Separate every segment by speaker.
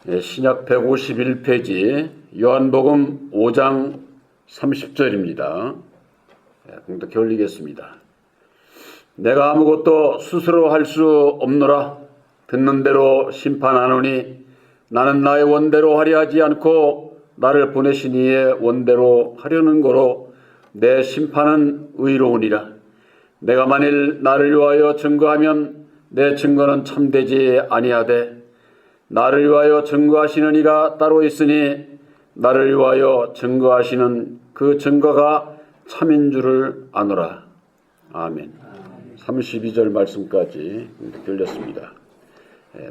Speaker 1: 신약 151페이지 요한복음 5장 30절입니다. 공독해 올리겠습니다. 내가 아무것도 스스로 할 수 없노라. 듣는 대로 심판하노니 나는 나의 원대로 하려 하지 않고 나를 보내신 이의 원대로 하려는 거로 내 심판은 의로우니라. 내가 만일 나를 위하여 증거하면 내 증거는 참되지 아니하되 나를 위하여 증거하시는 이가 따로 있으니 나를 위하여 증거하시는 그 증거가 참인 줄을 아노라. 아멘. 32절 말씀까지 들렸습니다.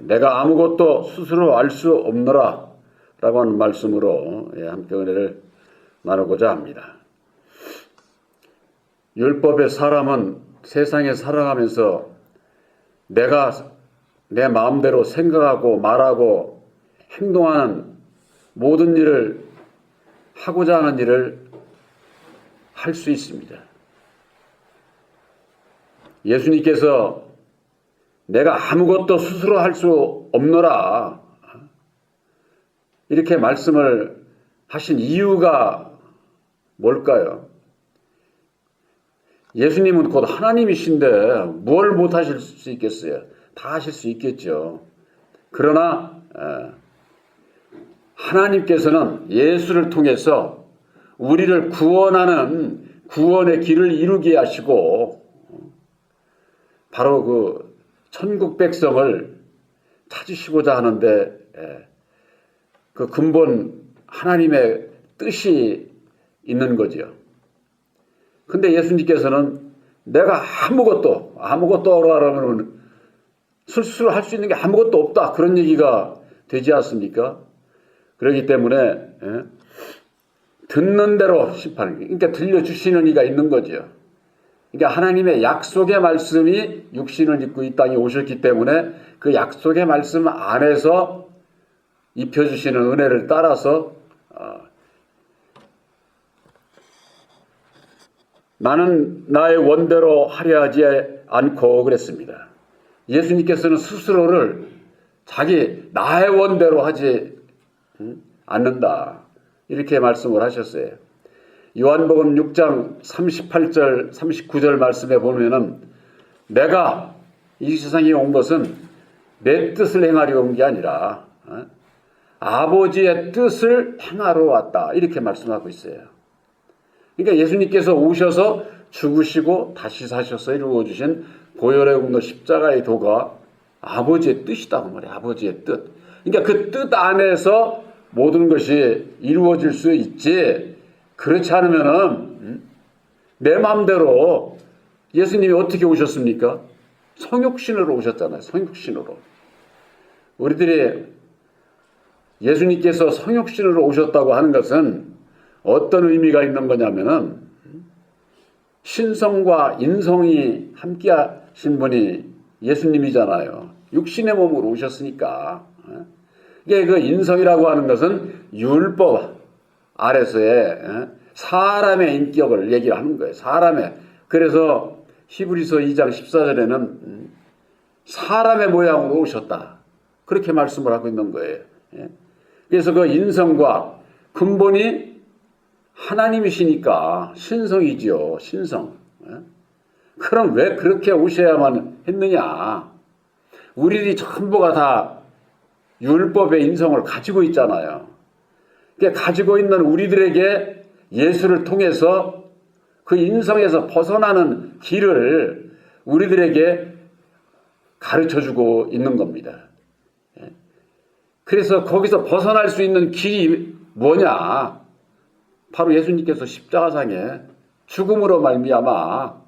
Speaker 1: 내가 아무것도 스스로 알 수 없노라 라고 하는 말씀으로 함께 은혜를 나누고자 합니다. 율법의 사람은 세상에 살아가면서 내가 내 마음대로 생각하고 말하고 행동하는 모든 일을 하고자 하는 일을 할 수 있습니다. 예수님께서 내가 아무것도 스스로 할 수 없노라 이렇게 말씀을 하신 이유가 뭘까요? 예수님은 곧 하나님이신데 뭘 못하실 수 있겠어요? 다 하실 수 있겠죠. 그러나 하나님께서는 예수를 통해서 우리를 구원하는 구원의 길을 이루게 하시고 바로 그 천국 백성을 찾으시고자 하는데 그 근본 하나님의 뜻이 있는 거죠. 근데 예수님께서는 내가 아무것도 하라면 스스로 할 수 있는 게 아무것도 없다. 그런 얘기가 되지 않습니까? 그렇기 때문에 듣는 대로 심판, 그러니까 들려주시는 이가 있는 거죠. 그러니까 하나님의 약속의 말씀이 육신을 입고 이 땅에 오셨기 때문에 그 약속의 말씀 안에서 입혀주시는 은혜를 따라서 나는 나의 원대로 하려 하지 않고 그랬습니다. 예수님께서는 스스로를 나의 원대로 하지 않는다. 이렇게 말씀을 하셨어요. 요한복음 6장 38절, 39절 말씀에 보면은 내가 이 세상에 온 것은 내 뜻을 행하려 온 게 아니라 아버지의 뜻을 행하러 왔다. 이렇게 말씀하고 있어요. 그러니까 예수님께서 오셔서 죽으시고 다시 사셔서 이루어주신 보혈의 공로 십자가의 도가 아버지의 뜻이다. 그 말이에요. 아버지의 뜻. 그러니까 그 뜻 안에서 모든 것이 이루어질 수 있지. 그렇지 않으면은 내 마음대로 예수님이 어떻게 오셨습니까? 성육신으로 오셨잖아요. 성육신으로. 우리들이 예수님께서 성육신으로 오셨다고 하는 것은 어떤 의미가 있는 거냐면은 신성과 인성이 함께 하신 분이 예수님이잖아요. 육신의 몸으로 오셨으니까. 이게 그 인성이라고 하는 것은 율법 아래서의 사람의 인격을 얘기하는 거예요. 사람의. 그래서 히브리서 2장 14절에는 사람의 모양으로 오셨다. 그렇게 말씀을 하고 있는 거예요. 그래서 그 인성과 근본이 하나님이시니까 신성이지요. 신성. 그럼 왜 그렇게 오셔야만 했느냐? 우리들이 전부가 다 율법의 인성을 가지고 있잖아요. 그러니까 가지고 있는 우리들에게 예수를 통해서 그 인성에서 벗어나는 길을 우리들에게 가르쳐주고 있는 겁니다. 그래서 거기서 벗어날 수 있는 길이 뭐냐? 바로 예수님께서 십자가상에 죽음으로 말미암아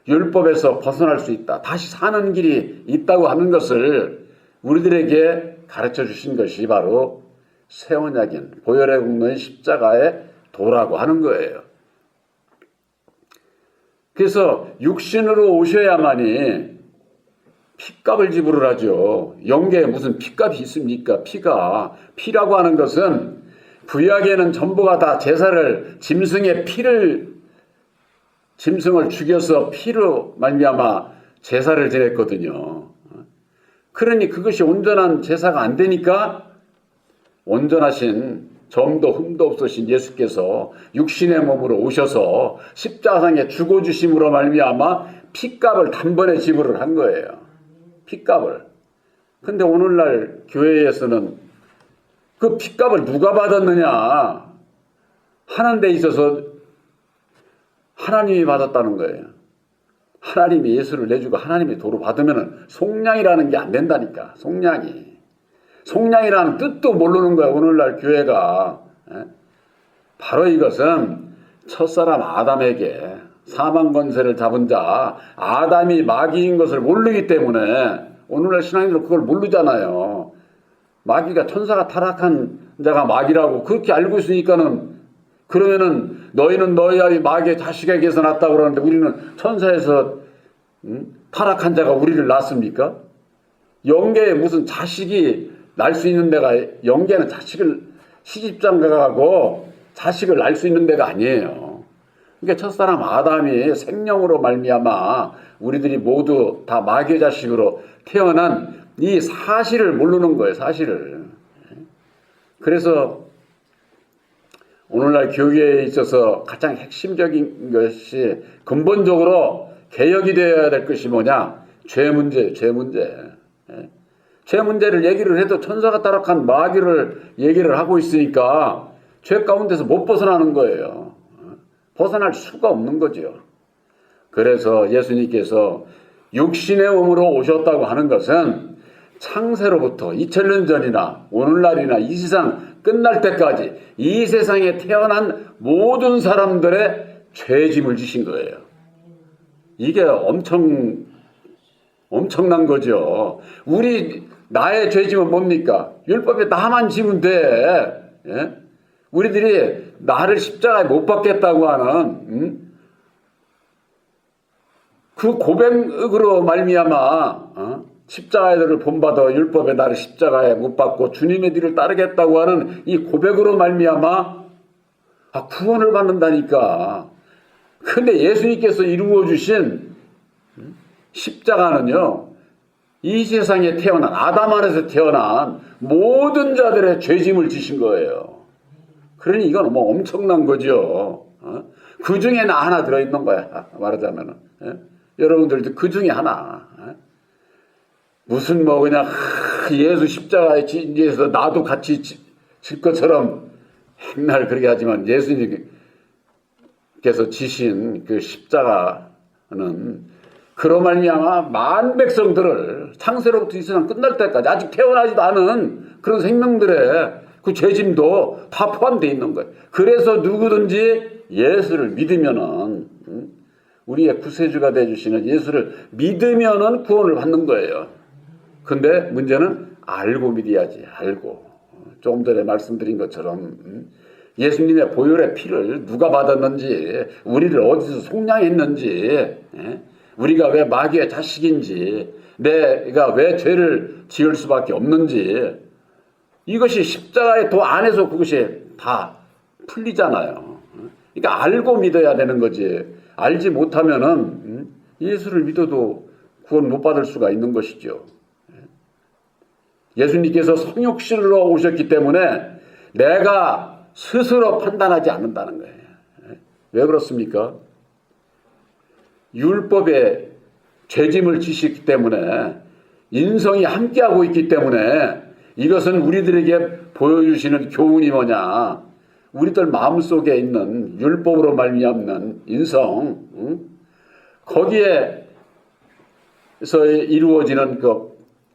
Speaker 1: 율법에서 벗어날 수 있다. 다시 사는 길이 있다고 하는 것을 우리들에게 가르쳐 주신 것이 바로 새 언약인 보혈의 공로인 십자가의 도라고 하는 거예요. 그래서 육신으로 오셔야만이 핏값을 지불하죠. 영계에 무슨 핏값이 있습니까? 피라고 하는 것은 구약에는 전부가 다 제사를 짐승을 죽여서 피로 말미암아 제사를 드렸거든요. 그러니 그것이 온전한 제사가 안 되니까 온전하신 점도 흠도 없으신 예수께서 육신의 몸으로 오셔서 십자가상에 죽어주심으로 말미암아 핏값을 단번에 지불을 한 거예요. 핏값을. 근데 오늘날 교회에서는 그 핏값을 누가 받았느냐 하는 데 있어서 하나님이 받았다는 거예요. 하나님이 예수를 내주고 하나님이 도로 받으면 속량이라는 게 안 된다니까. 속량이라는 뜻도 모르는 거야 오늘날 교회가. 바로 이것은 첫사람 아담에게 사망 권세를 잡은 자 아담이 마귀인 것을 모르기 때문에 오늘날 신앙인들은 그걸 모르잖아요. 마귀가 천사가 타락한 자가 마귀라고 그렇게 알고 있으니까는 그러면은 너희는 너희 마귀의 자식에게서 났다고 그러는데 우리는 천사에서 타락한 자가 우리를 낳습니까? 영계에 무슨 자식이 날 수 있는 데가 영계는 자식을 시집장가가고 자식을 낳을 수 있는 데가 아니에요. 그러니까 첫사람 아담이 생명으로 말미암아 우리들이 모두 다 마귀의 자식으로 태어난 이 사실을 모르는 거예요. 사실을. 그래서 오늘날 교회에 있어서 가장 핵심적인 것이 근본적으로 개혁이 되어야 될 것이 뭐냐? 죄 문제. 죄 문제를 얘기를 해도 천사가 타락한 마귀를 얘기를 하고 있으니까 죄 가운데서 못 벗어나는 거예요. 벗어날 수가 없는 거죠. 그래서 예수님께서 육신의 몸으로 오셨다고 하는 것은 창세로부터 2000년 전이나 오늘날이나 이 세상 끝날 때까지 이 세상에 태어난 모든 사람들의 죄짐을 지신 거예요. 이게 엄청난 거죠. 나의 죄짐은 뭡니까? 율법에 나만 지면 돼. 예? 우리들이 나를 십자가에 못 박겠다고 하는 그 고백으로 말미암아 십자가를 본받아 율법에 나를 십자가에 못 박고 주님의 뒤를 따르겠다고 하는 이 고백으로 말미암아 구원을 받는다니까. 근데 예수님께서 이루어 주신 십자가는요, 이 세상에 태어난 아담 안에서 태어난 모든 자들의 죄짐을 지신 거예요. 그러니 이건 뭐 엄청난 거죠. 그 중에 나 하나 들어있는 거야. 말하자면은. 여러분들도 그 중에 하나. 무슨 뭐 그냥 예수 십자가에 지에서 나도 같이 질 것처럼 맨날 그렇게 하지만 예수님께서 지신 그 십자가는 그로 말미암아 만 백성들을 창세로부터 이 세상 끝날 때까지 아직 태어나지도 않은 그런 생명들의 그 죄짐도 다 포함되어 있는 거예요. 그래서 누구든지 예수를 믿으면은 우리의 구세주가 되어주시는 예수를 믿으면은 구원을 받는 거예요. 근데 문제는 알고 믿어야지. 알고. 조금 전에 말씀드린 것처럼 예수님의 보혈의 피를 누가 받았는지, 우리를 어디서 속량했는지, 우리가 왜 마귀의 자식인지, 내가 왜 죄를 지을 수밖에 없는지, 이것이 십자가의 도 안에서 그것이 다 풀리잖아요. 그러니까 알고 믿어야 되는 거지. 알지 못하면은 예수를 믿어도 구원 못 받을 수가 있는 것이죠. 예수님께서 성육신으로 오셨기 때문에 내가 스스로 판단하지 않는다는 거예요. 왜 그렇습니까? 율법에 죄짐을 지시기 때문에 인성이 함께하고 있기 때문에 이것은 우리들에게 보여주시는 교훈이 뭐냐? 우리들 마음속에 있는 율법으로 말미암는 인성, 거기에서 이루어지는 그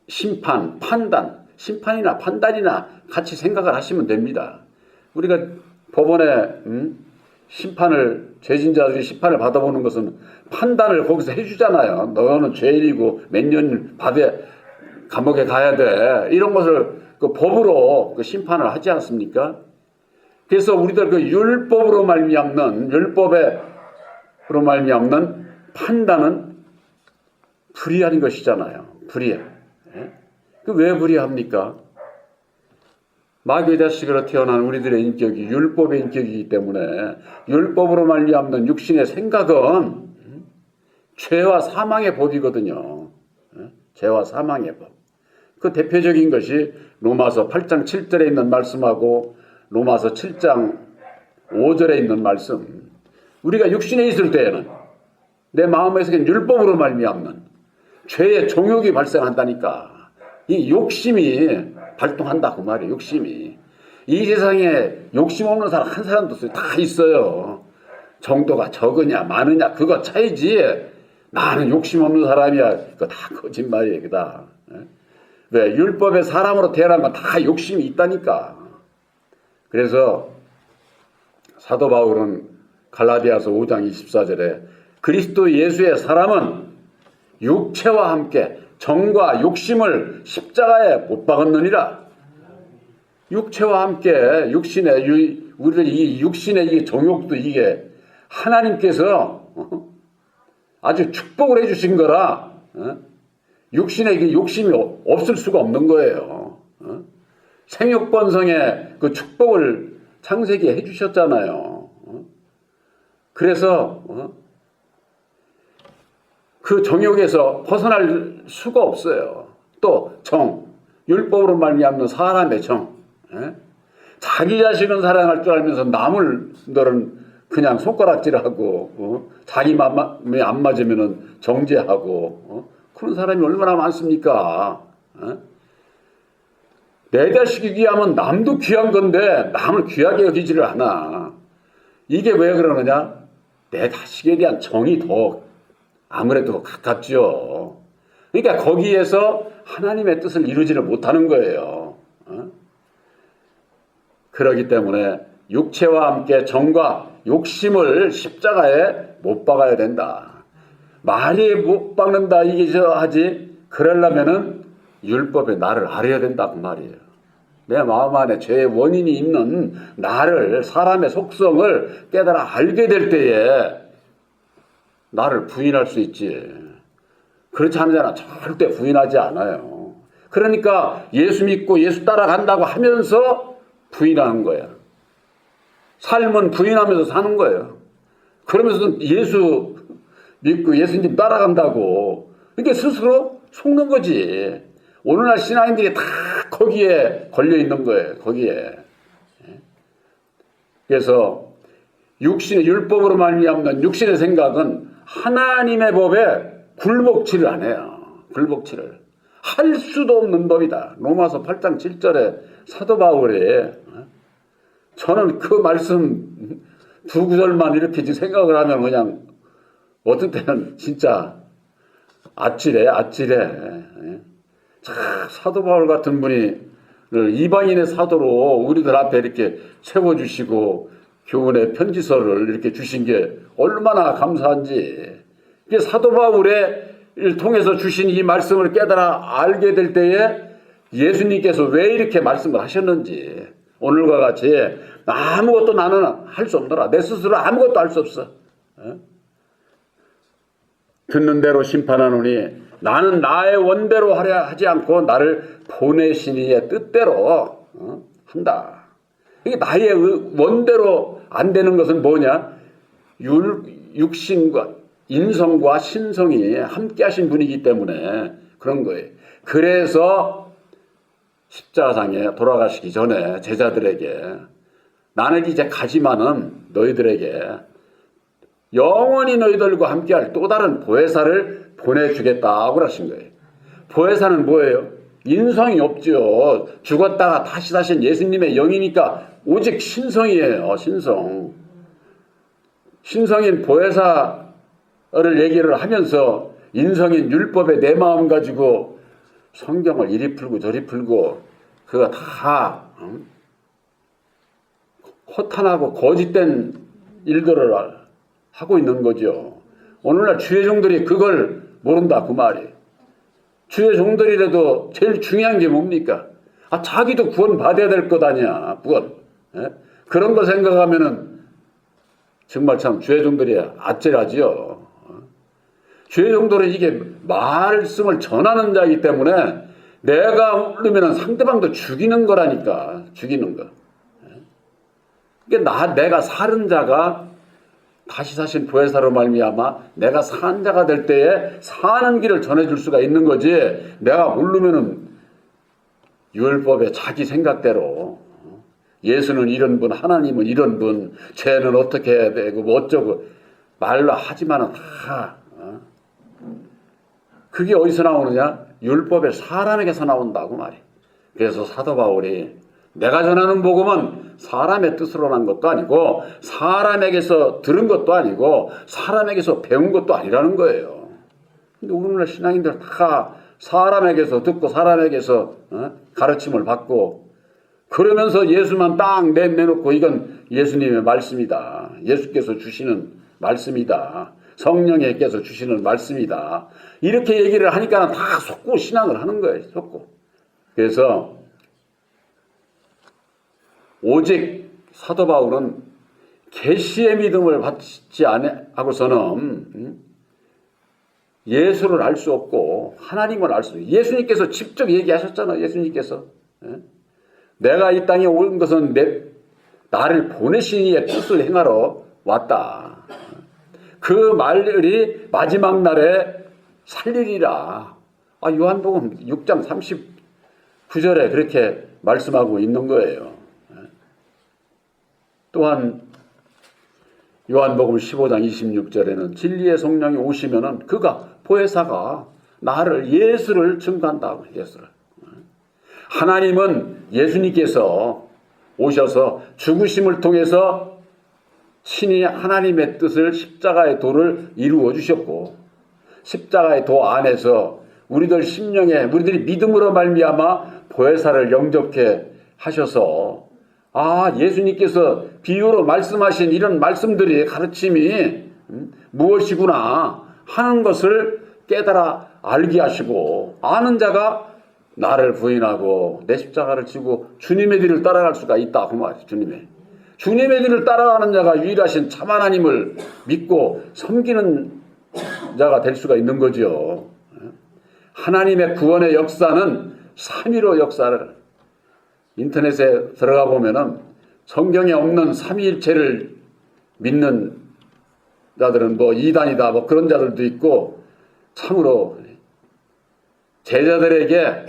Speaker 1: 심판, 판단, 심판이나 판단이나 같이 생각을 하시면 됩니다. 우리가 법원에 심판을, 죄진자들이 심판을 받아보는 것은 판단을 거기서 해주잖아요. 너는 죄인이고 몇 년 감옥에 가야 돼. 이런 것을 그 법으로 그 심판을 하지 않습니까? 그래서 우리들 그 율법으로 말미암는 판단은 불의한 것이잖아요. 불의해. 그 왜 불의합니까? 마귀의 자식으로 태어난 우리들의 인격이 율법의 인격이기 때문에 율법으로 말미암는 육신의 생각은 죄와 사망의 법이거든요. 죄와 사망의 법. 그 대표적인 것이 로마서 8장 7절에 있는 말씀하고 로마서 7장 5절에 있는 말씀. 우리가 육신에 있을 때에는 내 마음에서 율법으로 말미암는 죄의 정욕이 발생한다니까. 이 욕심이 발동한다 그 말이에요. 욕심이. 이 세상에 욕심 없는 사람 한 사람도 다 있어요. 정도가 적으냐 많으냐 그거 차이지. 나는 욕심 없는 사람이야. 그거 다 거짓말이에요. 그다. 왜? 율법의 사람으로 태어난 건 다 욕심이 있다니까. 그래서 사도 바울은 갈라디아서 5장 24절에 그리스도 예수의 사람은 육체와 함께 정과 욕심을 십자가에 못 박았느니라. 육체와 함께 육신의 우리들 이 육신의 이 정욕도 이게 하나님께서 아주 축복을 해주신 거라 육신의 욕심이 없을 수가 없는 거예요. 생육번성의 그 축복을 창세기에 해주셨잖아요. 그래서 그 정욕에서 벗어날 수가 없어요. 또 율법으로 말미암는 사람의 자기 자식은 사랑할 줄 알면서 남들은 그냥 손가락질하고 자기 마음에 안 맞으면은 정죄하고 그런 사람이 얼마나 많습니까? 내 자식이 귀하면 남도 귀한 건데 남을 귀하게 여기지를 않아. 이게 왜 그러느냐? 내 자식에 대한 정이 더 아무래도 가깝죠. 그러니까 거기에서 하나님의 뜻을 이루지를 못하는 거예요. 그렇기 때문에 육체와 함께 정과 욕심을 십자가에 못 박아야 된다. 말이 못 박는다 이게 하지 그러려면은 율법에 나를 알아야 된다 그 말이에요. 내 마음 안에 죄의 원인이 있는 나를 사람의 속성을 깨달아 알게 될 때에 나를 부인할 수 있지. 그렇지 않으잖아. 절대 부인하지 않아요. 그러니까 예수 믿고 예수 따라간다고 하면서 부인하는 거야. 삶은 부인하면서 사는 거예요. 그러면서 예수 믿고 예수님 따라간다고 이렇게 스스로 속는 거지. 오늘날 신앙인들이 다 거기에 걸려 있는 거예요. 거기에. 그래서 육신의 율법으로 말미암는 육신의 생각은 하나님의 법에 굴복치를 안 해요. 굴복치를. 할 수도 없는 법이다. 로마서 8장 7절에 사도 바울이 저는 그 말씀 두 구절만 이렇게 생각을 하면 그냥 어떤 때는 진짜 아찔해. 사도 바울 같은 분이 이방인의 사도로 우리들 앞에 이렇게 세워주시고 교훈의 편지서를 이렇게 주신 게 얼마나 감사한지. 사도 바울의 통해서 주신 이 말씀을 깨달아 알게 될 때에 예수님께서 왜 이렇게 말씀을 하셨는지 오늘과 같이 아무것도 나는 할 수 없더라. 내 스스로 아무것도 할 수 없어. 듣는 대로 심판하노니 나는 나의 원대로 하려 하지 않고 나를 보내신 이의 뜻대로 한다. 이게 나의 원대로 안 되는 것은 뭐냐? 육신과 인성과 신성이 함께 하신 분이기 때문에 그런 거예요. 그래서 십자가상에 돌아가시기 전에 제자들에게 나는 이제 가지만은 너희들에게 영원히 너희들과 함께할 또 다른 보혜사를 보내주겠다고 하신 거예요. 보혜사는 뭐예요? 인성이 없죠. 죽었다가 다시 사신 예수님의 영이니까 오직 신성이에요. 신성인 보혜사를 얘기를 하면서 인성인 율법의 내 마음 가지고 성경을 이리 풀고 저리 풀고 그거 다 허탄하고 거짓된 일들을 하고 있는 거죠. 오늘날 주의 종들이 그걸 모른다 그 말이에요. 주의 종들이라도 제일 중요한 게 뭡니까? 자기도 구원 받아야 될 것 아니야. 구원. 그런 거 생각하면은 정말 참 주의 종들이 아찔하지요. 주의 종들은 이게 말씀을 전하는 자이기 때문에 내가 울르면 상대방도 죽이는 거라니까. 죽이는 거. 그러니까 내가 사는 자가 다시 사신 보혜사로 말미암아 내가 산 자가 될 때에 사는 길을 전해줄 수가 있는 거지. 내가 모르면은 율법의 자기 생각대로 예수는 이런 분, 하나님은 이런 분, 죄는 어떻게 해야 되고 뭐 어쩌고 말로 하지만은 다 그게 어디서 나오느냐? 율법의 사람에게서 나온다고 말이에요. 그래서 사도 바울이 내가 전하는 복음은 사람의 뜻으로 난 것도 아니고 사람에게서 들은 것도 아니고 사람에게서 배운 것도 아니라는 거예요. 근데 오늘날 신앙인들 다 사람에게서 듣고 사람에게서 가르침을 받고 그러면서 예수만 딱 내놓고 이건 예수님의 말씀이다. 예수께서 주시는 말씀이다. 성령께서 주시는 말씀이다. 이렇게 얘기를 하니까 다 속고 신앙을 하는 거예요. 속고. 그래서 오직 사도 바울은 계시의 믿음을 받지 않고서는 예수를 알 수 없고 하나님을 알 수 없고 예수님께서 직접 얘기하셨잖아요. 예수님께서 내가 이 땅에 온 것은 나를 보내신 이의 뜻을 행하러 왔다. 그 말이 마지막 날에 살리리라. 요한복음 6장 39절에 그렇게 말씀하고 있는 거예요. 또한 요한복음 15장 26절에는 진리의 성령이 오시면은 그가 보혜사가 나를 예수를 증거한다고. 예수를. 하나님은 예수님께서 오셔서 죽으심을 통해서 친히 하나님의 뜻을 십자가의 도를 이루어 주셨고 십자가의 도 안에서 우리들 심령에 우리들이 믿음으로 말미암아 보혜사를 영접케 하셔서 예수님께서 비유로 말씀하신 이런 말씀들이 가르침이 무엇이구나 하는 것을 깨달아 알게 하시고 아는 자가 나를 부인하고 내 십자가를 지고 주님의 뒤를 따라갈 수가 있다 그 말이에요. 주님의 뒤를 따라가는 자가 유일하신 참 하나님을 믿고 섬기는 자가 될 수가 있는 거죠. 하나님의 구원의 역사는 삼위로 역사를 인터넷에 들어가 보면은 성경에 없는 삼위일체를 믿는 자들은 뭐 이단이다 뭐 그런 자들도 있고 참으로 제자들에게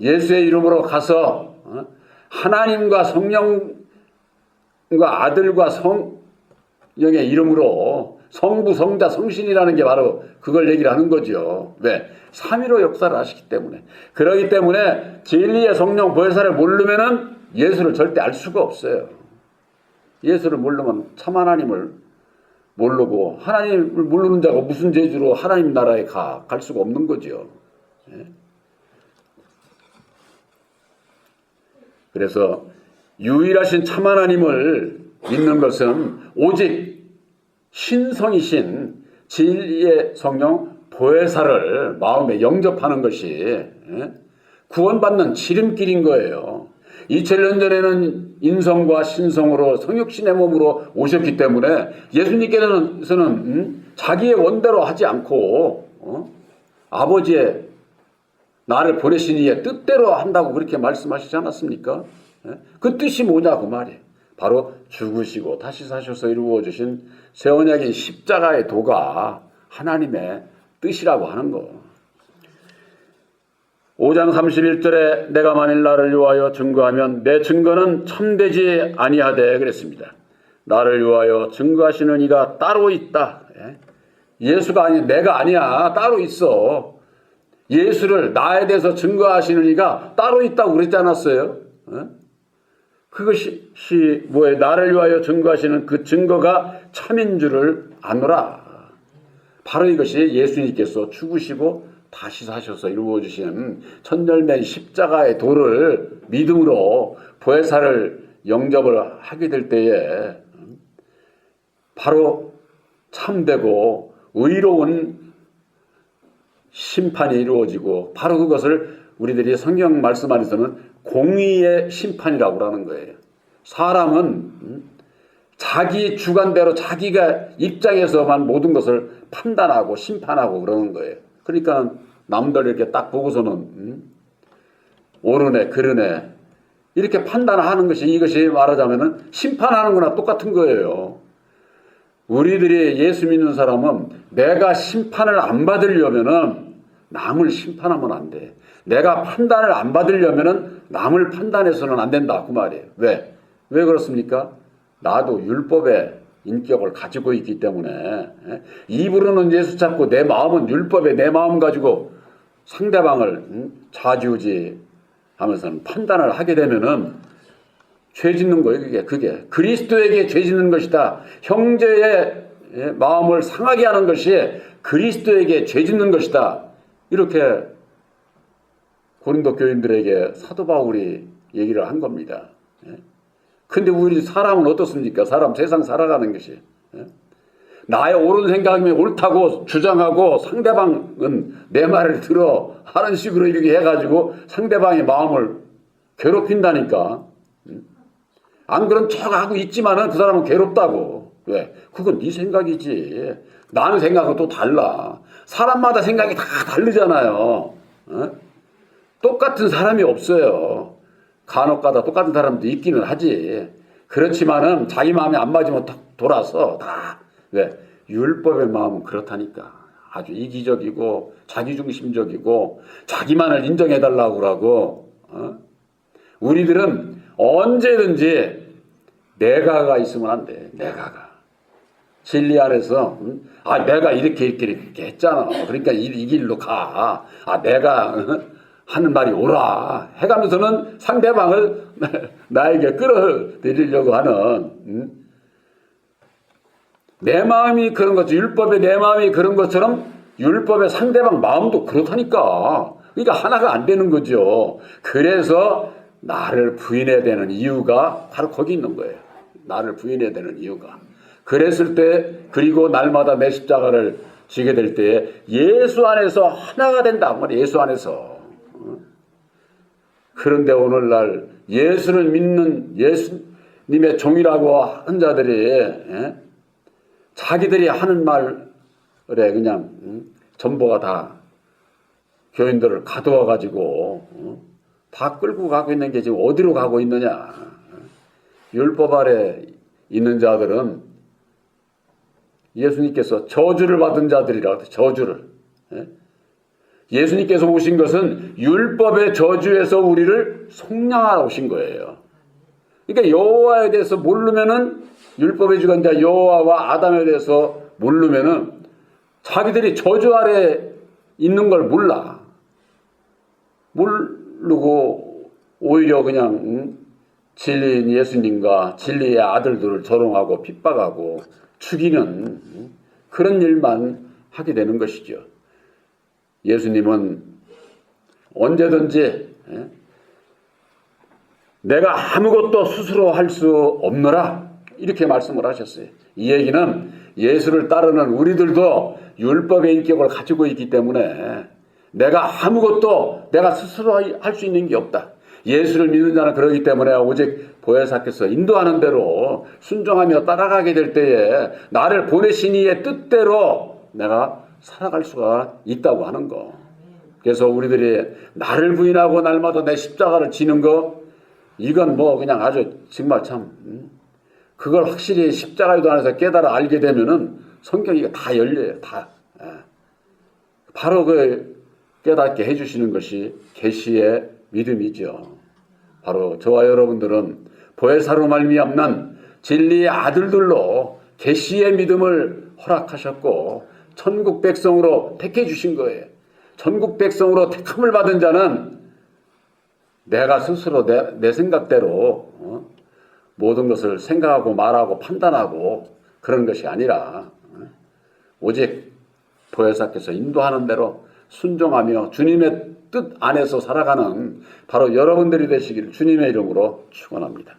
Speaker 1: 예수의 이름으로 가서 하나님과 성령과 아들과 성령의 이름으로 성부, 성자, 성신이라는 게 바로 그걸 얘기를 하는 거죠. 왜? 삼위로 역사를 하시기 때문에. 그러기 때문에 진리의 성령 보혜사를 모르면은 예수를 절대 알 수가 없어요. 예수를 모르면 참 하나님을 모르고 하나님을 모르는 자가 무슨 재주로 하나님 나라에 갈 수가 없는 거죠. 그래서 유일하신 참 하나님을 믿는 것은 오직 신성이신 진리의 성령 보혜사를 마음에 영접하는 것이 구원받는 지름길인 거예요. 2000년 전에는 인성과 신성으로 성육신의 몸으로 오셨기 때문에 예수님께서는 자기의 원대로 하지 않고 아버지의 나를 보내신 이의 뜻대로 한다고 그렇게 말씀하시지 않았습니까? 그 뜻이 뭐냐 그 말이에요. 바로 죽으시고 다시 사셔서 이루어 주신 새 언약인 십자가의 도가 하나님의 뜻이라고 하는 거. 5장 31절에 내가 만일 나를 위하여 증거하면 내 증거는 참되지 아니하되 그랬습니다. 나를 위하여 증거하시는 이가 따로 있다. 예수가 아니 내가 아니야. 따로 있어. 예수를 나에 대해서 증거하시는 이가 따로 있다고 그랬지 않았어요? 그것이 뭐예요? 나를 위하여 증거하시는 그 증거가 참인 줄을 아노라. 바로 이것이 예수님께서 죽으시고 다시 사셔서 이루어주신 천열매 십자가의 도를 믿음으로 보혜사를 영접을 하게 될 때에 바로 참되고 의로운 심판이 이루어지고 바로 그것을 우리들이 성경 말씀 안에서는 공의의 심판이라고 하는 거예요. 사람은 자기 주관대로 자기가 입장에서만 모든 것을 판단하고 심판하고 그러는 거예요. 그러니까 남들 이렇게 딱 보고서는 옳으네 그르네 이렇게 판단하는 것이 이것이 말하자면은 심판하는 거나 똑같은 거예요. 우리들이 예수 믿는 사람은 내가 심판을 안 받으려면은 남을 심판하면 안 돼. 내가 판단을 안 받으려면은 남을 판단해서는 안 된다 그 말이에요. 왜? 왜 그렇습니까? 나도 율법의 인격을 가지고 있기 때문에 입으로는 예수 찾고 내 마음은 율법에 내 마음 가지고 상대방을 좌지우지 하면서는 판단을 하게 되면은 죄 짓는 거예요. 그게 그리스도에게 죄 짓는 것이다. 형제의 마음을 상하게 하는 것이 그리스도에게 죄 짓는 것이다. 이렇게 고린도 교인들에게 사도 바울이 얘기를 한 겁니다. 근데 우리 사람은 어떻습니까? 사람 세상 살아가는 것이 나의 옳은 생각이 옳다고 주장하고 상대방은 내 말을 들어 하는 식으로 이렇게 해가지고 상대방의 마음을 괴롭힌다니까. 안 그런 척하고 있지만은 그 사람은 괴롭다고. 왜? 그건 네 생각이지. 나는 생각은 또 달라. 사람마다 생각이 다 다르잖아요. 똑같은 사람이 없어요. 간혹가다 똑같은 사람도 있기는 하지. 그렇지만은 자기 마음이 안 맞으면 딱 돌아서 다. 왜? 율법의 마음은 그렇다니까. 아주 이기적이고 자기중심적이고 자기만을 인정해달라고 그러고. 우리들은 언제든지 내가가 있으면 안 돼. 내가가. 진리 안에서 내가 이렇게 했잖아. 그러니까 이 길로 가. 내가 하는 말이 옳아 해가면서는 상대방을 나에게 끌어들이려고 하는 내 마음이 그런 거죠. 율법의 내 마음이 그런 것처럼 율법의 상대방 마음도 그렇다니까. 그러니까 하나가 안 되는 거죠. 그래서 나를 부인해야 되는 이유가 바로 거기 있는 거예요. 나를 부인해야 되는 이유가. 그랬을 때 그리고 날마다 내 십자가를 지게 될 때 예수 안에서 하나가 된다. 예수 안에서. 그런데 오늘날 예수를 믿는 예수님의 종이라고 하는 자들이 자기들이 하는 말에 그냥 전부가 다 교인들을 가두어 가지고 다 끌고 가고 있는 게 지금 어디로 가고 있느냐. 율법 아래 있는 자들은 예수님께서 저주를 받은 자들이라고 해요. 저주를. 예수님께서 오신 것은 율법의 저주에서 우리를 속량하러 오신 거예요. 그러니까 여호와에 대해서 모르면은 율법의 주관자 여호와와 아담에 대해서 모르면은 자기들이 저주 아래 있는 걸 몰라. 모르고 오히려 그냥 진리인 예수님과 진리의 아들들을 조롱하고 핍박하고 죽이는 그런 일만 하게 되는 것이죠. 예수님은 언제든지 내가 아무것도 스스로 할 수 없노라 이렇게 말씀을 하셨어요. 이 얘기는 예수를 따르는 우리들도 율법의 인격을 가지고 있기 때문에 내가 아무것도 내가 스스로 할 수 있는 게 없다. 예수를 믿는 자는 그러기 때문에 오직 보혜사께서 인도하는 대로 순종하며 따라가게 될 때에 나를 보내신 이의 뜻대로 내가 살아갈 수가 있다고 하는 거. 그래서 우리들이 나를 부인하고 날마다 내 십자가를 지는 거 이건 그냥 아주 정말 참 그걸 확실히 십자가 유도 안에서 깨달아 알게 되면은 성경이 다 열려요. 다. 바로 그 깨닫게 해주시는 것이 계시의 믿음이죠. 바로 저와 여러분들은 보혜사로 말미암는 진리의 아들들로 계시의 믿음을 허락하셨고 천국 백성으로 택해 주신 거예요. 천국 백성으로 택함을 받은 자는 내가 스스로 내 생각대로 모든 것을 생각하고 말하고 판단하고 그런 것이 아니라 오직 보혜사께서 인도하는 대로 순종하며 주님의 뜻 안에서 살아가는 바로 여러분들이 되시기를 주님의 이름으로 축원합니다.